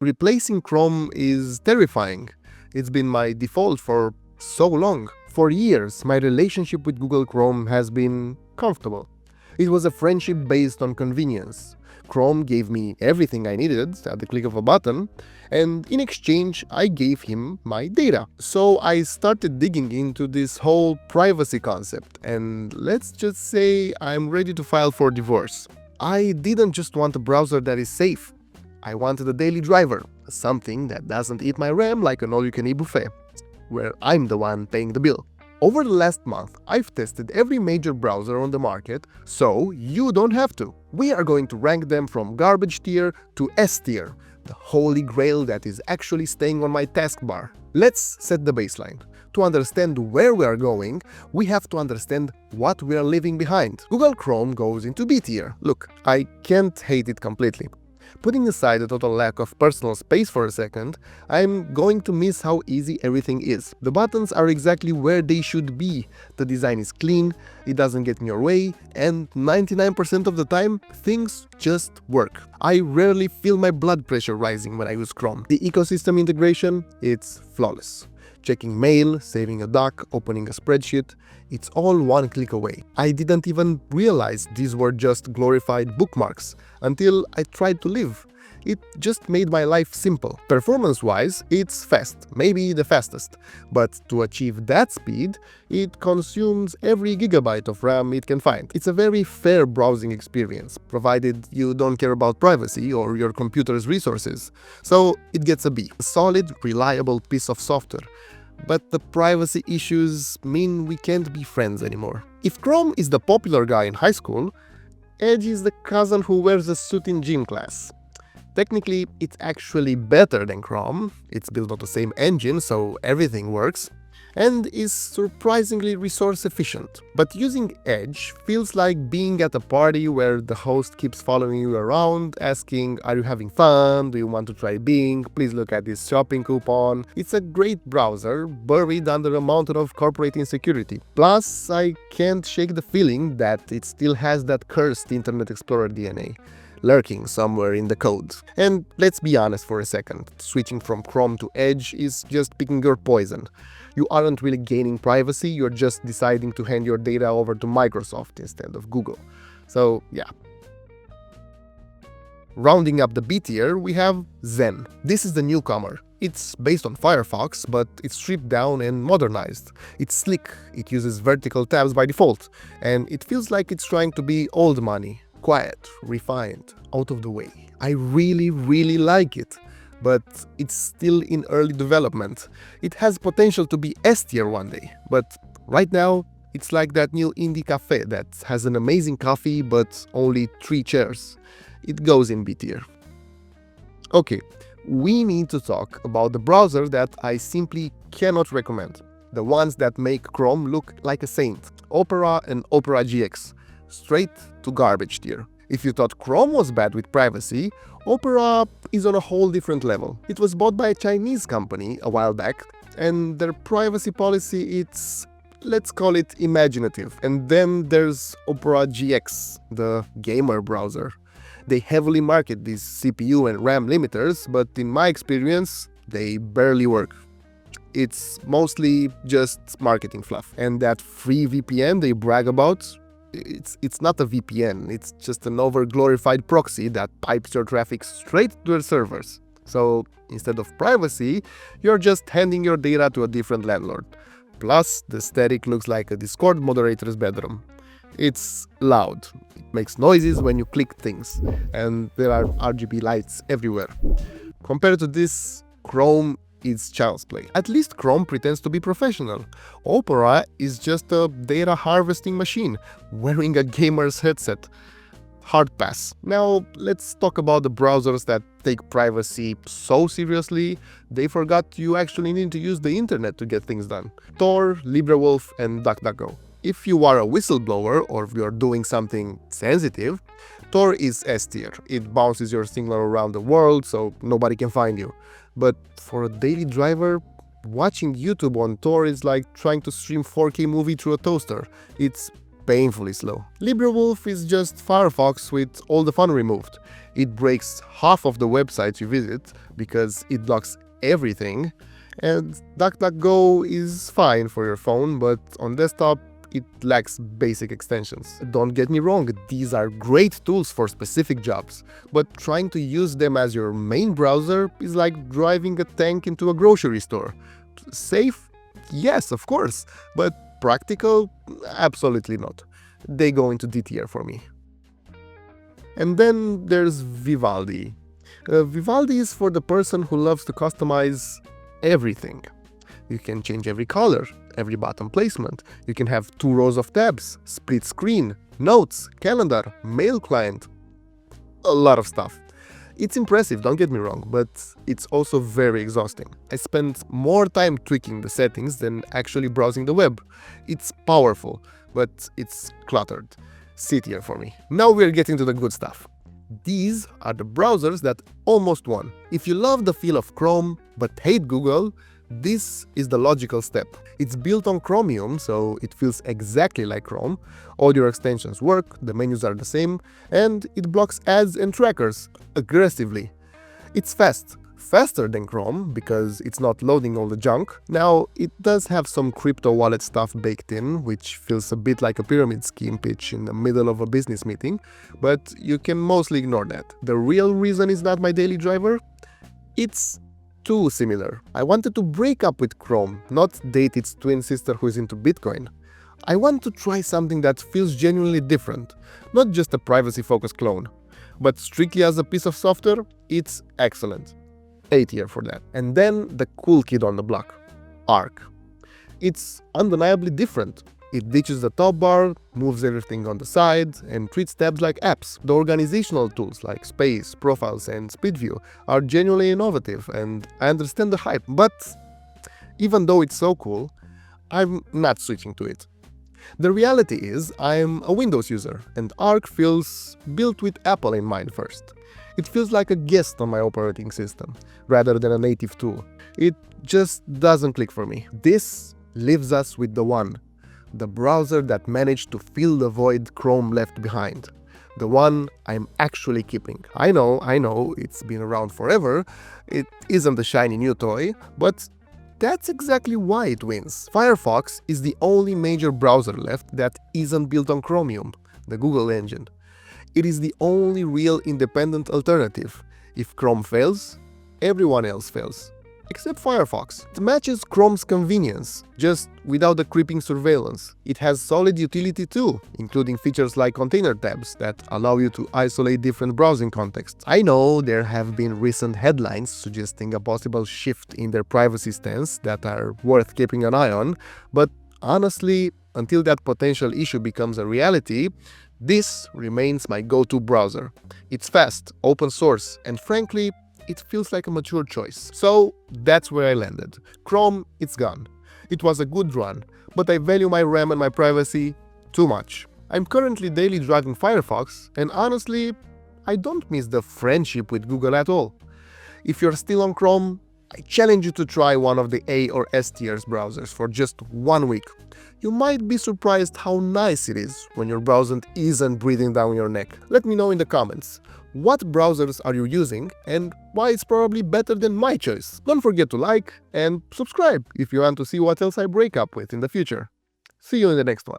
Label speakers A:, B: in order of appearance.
A: Replacing Chrome is terrifying. It's been my default for so long. For years, my relationship with Google Chrome has been comfortable. It was a friendship based on convenience. Chrome gave me everything I needed at the click of a button, and in exchange, I gave him my data. So I started digging into this whole privacy concept, and let's just say I'm ready to file for divorce. I didn't just want a browser that is safe. I wanted a daily driver, something that doesn't eat my RAM like an all-you-can-eat buffet, where I'm the one paying the bill. Over the last month, I've tested every major browser on the market, so you don't have to. We are going to rank them from garbage tier to S tier, the holy grail that is actually staying on my taskbar. Let's set the baseline. To understand where we are going, we have to understand what we are leaving behind. Google Chrome goes into B tier. Look, I can't hate it completely. Putting aside the total lack of personal space for a second, I'm going to miss how easy everything is. The buttons are exactly where they should be. The design is clean, it doesn't get in your way, and 99% of the time, things just work. I rarely feel my blood pressure rising when I use Chrome. The ecosystem integration, it's flawless. Checking mail, saving a doc, opening a spreadsheet, it's all one click away. I didn't even realize these were just glorified bookmarks until I tried to live. It just made my life simple. Performance-wise, it's fast, maybe the fastest. But to achieve that speed, it consumes every gigabyte of RAM it can find. It's a very fair browsing experience, provided you don't care about privacy or your computer's resources. So it gets a B. A solid, reliable piece of software. But the privacy issues mean we can't be friends anymore. If Chrome is the popular guy in high school, Edge is the cousin who wears a suit in gym class. Technically, it's actually better than Chrome, it's built on the same engine, so everything works, and is surprisingly resource efficient. But using Edge feels like being at a party where the host keeps following you around, asking, "Are you having fun? Do you want to try Bing? Please look at this shopping coupon." It's a great browser, buried under a mountain of corporate insecurity. Plus, I can't shake the feeling that it still has that cursed Internet Explorer DNA lurking somewhere in the code. And let's be honest for a second, switching from Chrome to Edge is just picking your poison. You aren't really gaining privacy, you're just deciding to hand your data over to Microsoft instead of Google. So yeah. Rounding up the B tier, we have Zen. This is the newcomer. It's based on Firefox, but it's stripped down and modernized. It's slick, it uses vertical tabs by default, and it feels like it's trying to be old money. Quiet, refined, out of the way. I really like it, but it's still in early development. It has potential to be S tier one day, but right now it's like that new indie cafe that has an amazing coffee but only 3 chairs. It goes in B tier. Okay, we need to talk about the browser that I simply cannot recommend. The ones that make Chrome look like a saint. Opera and Opera GX. Straight to garbage tier. If you thought Chrome was bad with privacy, Opera is on a whole different level. It was bought by a Chinese company a while back, and their privacy policy, it's, let's call it, imaginative. And then there's Opera GX, the gamer browser. They heavily market these CPU and RAM limiters, but in my experience, they barely work. It's mostly just marketing fluff. And that free VPN they brag about, it's not a VPN, it's just an over-glorified proxy that pipes your traffic straight to their servers. So instead of privacy, you're just handing your data to a different landlord. Plus, the aesthetic looks like a Discord moderator's bedroom. It's loud, it makes noises when you click things, and there are RGB lights everywhere. Compared to this, Chrome is child's play. At least Chrome pretends to be professional. Opera is just a data harvesting machine, wearing a gamer's headset. Hard pass. Now, let's talk about the browsers that take privacy so seriously, they forgot you actually need to use the internet to get things done. Tor, LibreWolf, and DuckDuckGo. If you are a whistleblower or if you're doing something sensitive, Tor is S tier. It bounces your signal around the world so nobody can find you. But for a daily driver, watching YouTube on Tor is like trying to stream 4K movie through a toaster. It's painfully slow. LibreWolf is just Firefox with all the fun removed. It breaks half of the websites you visit because it blocks everything, and DuckDuckGo is fine for your phone, but on desktop it lacks basic extensions. Don't get me wrong, these are great tools for specific jobs, but trying to use them as your main browser is like driving a tank into a grocery store. Safe? Yes, of course, but practical? Absolutely not. They go into D tier for me. And then there's Vivaldi. Vivaldi is for the person who loves to customize everything. You can change every color, every button placement. You can have 2 rows of tabs, split screen, notes, calendar, mail client. A lot of stuff. It's impressive, don't get me wrong, but it's also very exhausting. I spend more time tweaking the settings than actually browsing the web. It's powerful, but it's cluttered. C tier for me. Now we're getting to the good stuff. These are the browsers that almost won. If you love the feel of Chrome but hate Google, this is the logical step. It's built on Chromium, so it feels exactly like Chrome. All your extensions work, the menus are the same, and it blocks ads and trackers aggressively. It's fast. Faster than Chrome, because it's not loading all the junk. Now, it does have some crypto wallet stuff baked in, which feels a bit like a pyramid scheme pitch in the middle of a business meeting, but you can mostly ignore that. The real reason it's not my daily driver? It's too similar. I wanted to break up with Chrome, not date its twin sister who is into Bitcoin. I want to try something that feels genuinely different, not just a privacy-focused clone. But strictly as a piece of software, it's excellent. A tier for that. And then the cool kid on the block, Arc. It's undeniably different. It ditches the top bar, moves everything on the side, and treats tabs like apps. The organizational tools like Space, Profiles, and Split View are genuinely innovative, and I understand the hype, but even though it's so cool, I'm not switching to it. The reality is, I'm a Windows user, and Arc feels built with Apple in mind first. It feels like a guest on my operating system, rather than a native tool. It just doesn't click for me. This leaves us with the one. The browser that managed to fill the void Chrome left behind. The one I'm actually keeping. I know, it's been around forever. It isn't a shiny new toy, but that's exactly why it wins. Firefox is the only major browser left that isn't built on Chromium, the Google engine. It is the only real independent alternative. If Chrome fails, everyone else fails. Except Firefox. It matches Chrome's convenience, just without the creeping surveillance. It has solid utility too, including features like container tabs that allow you to isolate different browsing contexts. I know there have been recent headlines suggesting a possible shift in their privacy stance that are worth keeping an eye on, but honestly, until that potential issue becomes a reality, this remains my go-to browser. It's fast, open source, and frankly, it feels like a mature choice. So that's where I landed. Chrome, it's gone. It was a good run, but I value my RAM and my privacy too much. I'm currently daily driving Firefox, and honestly, I don't miss the friendship with Google at all. If you're still on Chrome, I challenge you to try one of the A or S tiers browsers for just 1 week. You might be surprised how nice it is when your browser isn't breathing down your neck. Let me know in the comments. What browsers are you using and why it's probably better than my choice? Don't forget to like and subscribe if you want to see what else I break up with in the future. See you in the next one.